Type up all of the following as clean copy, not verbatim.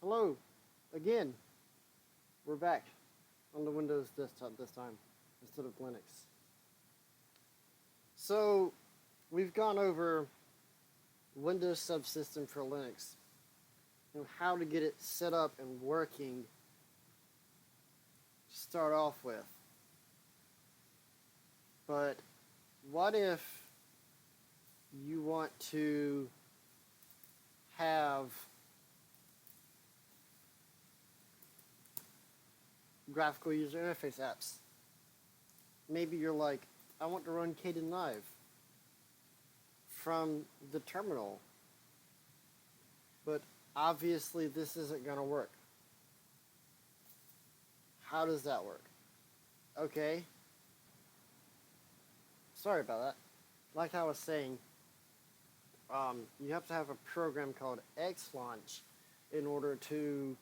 Hello, again. We're back on the Windows desktop this time instead of Linux. So, we've gone over Windows subsystem for Linux and how to get it set up and working to start off with. But what if you want to have graphical user interface apps? Maybe you're like, I want to run Kden Live from the terminal, but obviously this isn't going to work. How does that work? Okay. Sorry about that. Like I was saying, you have to have a program called XLaunch in order to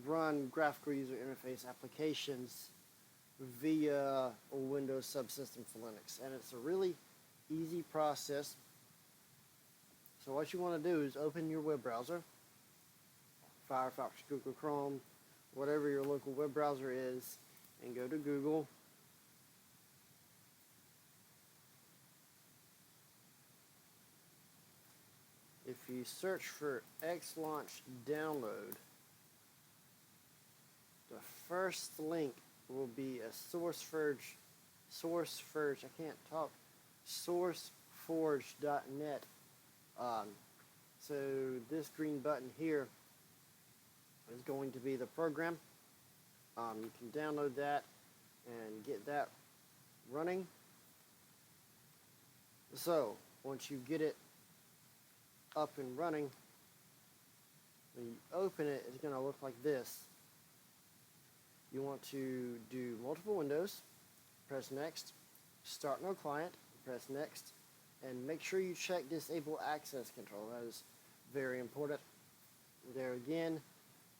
run graphical user interface applications via a Windows subsystem for Linux. And it's a really easy process. So what you want to do is open your web browser, Firefox, Google Chrome, whatever your local web browser is, and go to Google. If you search for XLaunch download, the first link will be a sourceforge.net. So this green button here is going to be the program. You can download that and get that running. So once you get it up and running, when you open it, it's going to look like this. You want to do multiple windows, press next, start no client, press next, and make sure you check disable access control. That is very important. There again,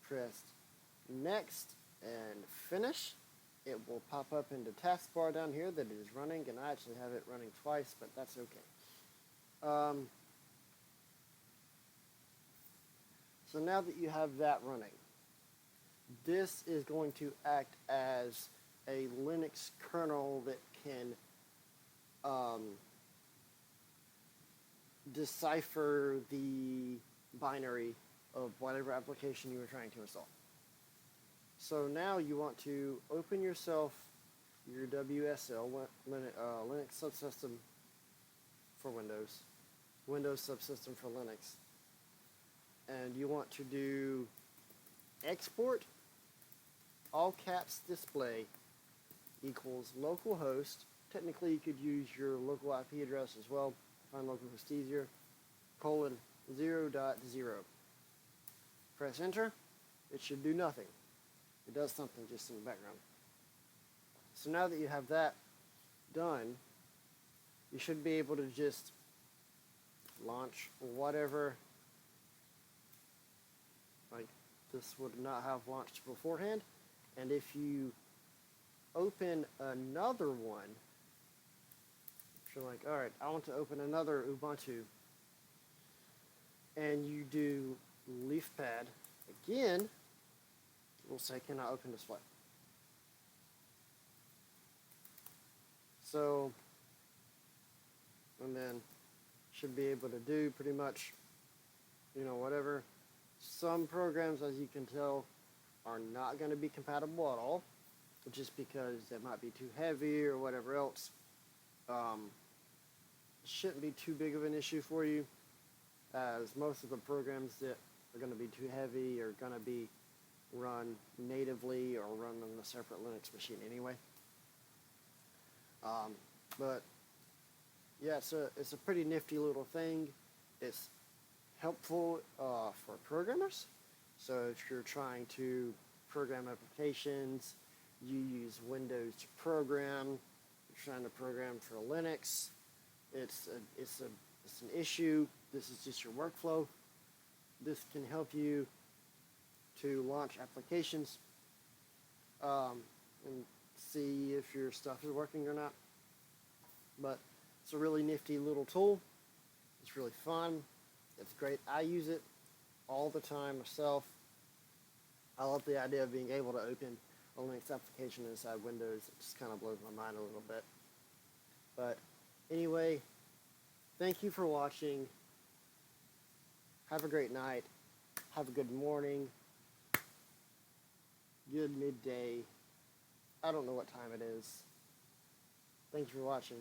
press next and finish. It will pop up in the taskbar down here that it is running, and I actually have it running twice, but that's okay. So now that you have that running, this is going to act as a Linux kernel that can decipher the binary of whatever application you are trying to install. So now you want to open yourself your WSL, Linux subsystem for Windows, Windows subsystem for Linux, and you want to do export all caps display equals localhost. Technically you could use your local IP address as well, find localhost easier, :0.0. Press enter. It should do nothing. It does something just in the background. So now that you have that done, you should be able to just launch whatever. Like, this would not have launched beforehand. And if you open another one, if you're like, alright, I want to open another Ubuntu, and you do leafpad again, it will say cannot open display. So, and then should be able to do pretty much, whatever. Some programs, as you can tell, are not going to be compatible at all, just because they might be too heavy or whatever else. Shouldn't be too big of an issue for you, as most of the programs that are going to be too heavy are going to be run natively or run on a separate Linux machine anyway. But yeah, it's a pretty nifty little thing. It's helpful for programmers. So if you're trying to program applications, you use Windows to program. You're trying to program for Linux. It's an issue. This is just your workflow. This can help you to launch applications and see if your stuff is working or not. But it's a really nifty little tool. It's really fun. It's great. I use it all the time myself. I love the idea of being able to open a Linux application inside Windows. It just kind of blows my mind a little bit. But anyway, thank you for watching. Have a great night. Have a good morning. Good midday. I don't know what time it is. Thank you for watching.